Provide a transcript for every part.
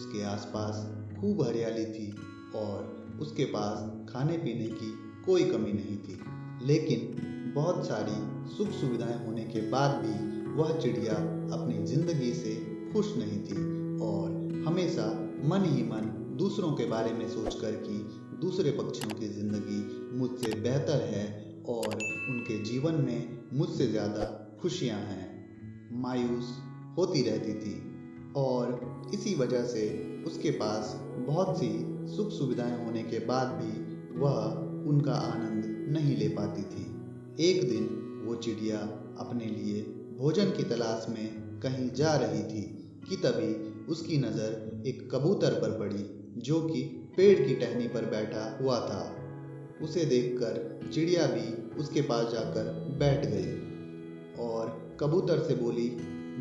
उसके आसपास खूब हरियाली थी और उसके पास खाने पीने की कोई कमी नहीं थी। लेकिन बहुत सारी सुख सुविधाएं होने के बाद भी वह चिड़िया अपनी जिंदगी से खुश नहीं थी और हमेशा मन ही मन दूसरों के बारे में सोचकर कि दूसरे पक्षियों की जिंदगी मुझसे बेहतर है और उनके जीवन में मुझसे ज़्यादा खुशियां हैं, मायूस होती रहती थी। और इसी वजह से उसके पास बहुत सी सुख सुविधाएं होने के बाद भी वह उनका आनंद नहीं ले पाती थी। एक दिन वो चिड़िया अपने लिए भोजन की तलाश में कहीं जा रही थी कि तभी उसकी नज़र एक कबूतर पर पड़ी जो कि पेड़ की टहनी पर बैठा हुआ था। उसे देखकर चिड़िया भी उसके पास जाकर बैठ गई और कबूतर से बोली,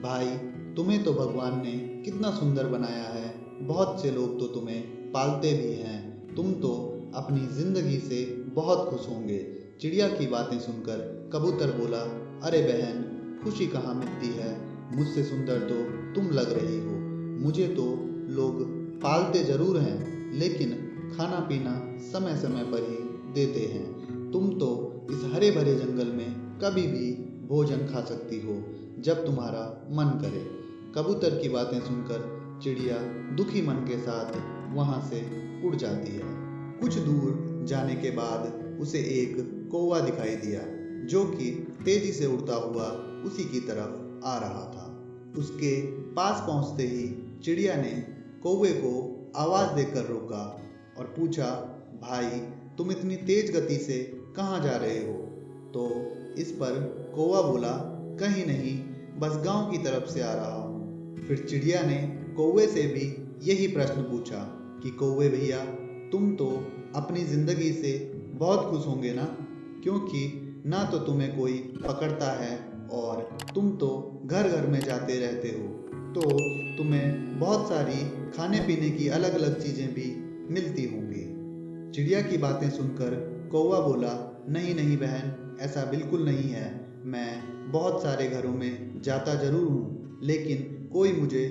भाई तुम्हें तो भगवान ने कितना सुंदर बनाया है, बहुत से लोग तो तुम्हें पालते भी हैं, तुम तो अपनी जिंदगी से बहुत खुश होंगे। चिड़िया की बातें सुनकर कबूतर बोला, अरे बहन, खुशी कहाँ मिलती है, मुझसे सुंदर तो तुम लग रही हो। मुझे तो लोग पालते जरूर हैं लेकिन खाना पीना समय समय पर ही देते हैं। तुम तो इस हरे भरे जंगल में कभी भी भोजन खा सकती हो जब तुम्हारा मन करे। कबूतर की बातें सुनकर चिड़िया दुखी मन के साथ वहां से उड़ जाती है। कुछ दूर जाने के बाद उसे एक कौवा दिखाई दिया जो कि तेजी से उड़ता हुआ उसी की तरफ आ रहा था। उसके पास पहुंचते ही चिड़िया ने कौवे को आवाज देकर रोका और पूछा, भाई तुम इतनी तेज गति से कहाँ जा रहे हो? तो इस पर कौवा बोला, कहीं नहीं, बस गांव की तरफ से आ रहा हूँ। फिर चिड़िया ने कौवे से भी यही प्रश्न पूछा कि कौवे भैया, तुम तो अपनी जिंदगी से बहुत खुश होंगे ना, क्योंकि ना तो तुम्हें कोई पकड़ता है और तुम तो घर घर में जाते रहते हो, तो तुम्हें बहुत सारी खाने पीने की अलग अलग चीज़ें भी मिलती होंगी। चिड़िया की बातें सुनकर कौवा बोला, नहीं नहीं बहन, ऐसा बिल्कुल नहीं है। मैं बहुत सारे घरों में जाता जरूर हूँ लेकिन कोई मुझे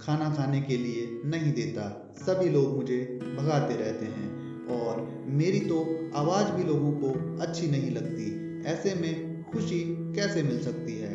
खाना खाने के लिए नहीं देता, सभी लोग मुझे भगाते रहते हैं और मेरी तो आवाज़ भी लोगों को अच्छी नहीं लगती। ऐसे में खुशी कैसे मिल सकती है?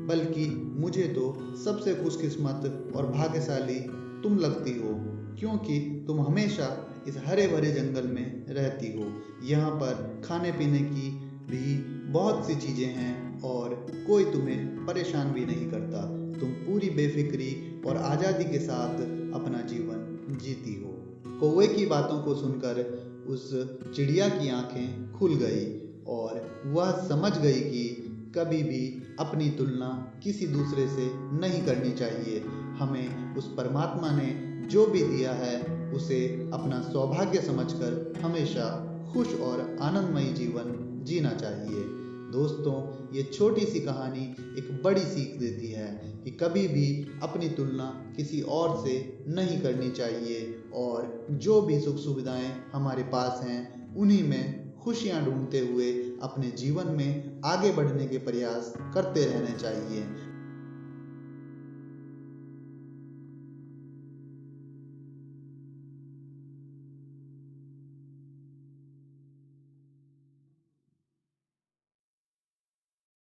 बल्कि मुझे तो सबसे खुशकिस्मत और भाग्यशाली तुम लगती हो, क्योंकि तुम हमेशा इस हरे भरे जंगल में रहती हो। यहाँ पर खाने पीने की भी बहुत सी चीज़ें हैं और कोई तुम्हें परेशान भी नहीं करता। तुम पूरी बेफिक्री और आज़ादी के साथ अपना जीवन जीती हो। कौवे की बातों को सुनकर उस चिड़िया की आंखें खुल गई और वह समझ गई कि कभी भी अपनी तुलना किसी दूसरे से नहीं करनी चाहिए। हमें उस परमात्मा ने जो भी दिया है उसे अपना सौभाग्य समझकर हमेशा खुश और आनंदमयी जीवन जीना चाहिए। दोस्तों, ये छोटी सी कहानी एक बड़ी सीख देती है कि कभी भी अपनी तुलना किसी और से नहीं करनी चाहिए और जो भी सुख सुविधाएं हमारे पास हैं उन्हीं में खुशियां ढूंढते हुए अपने जीवन में आगे बढ़ने के प्रयास करते रहने चाहिए।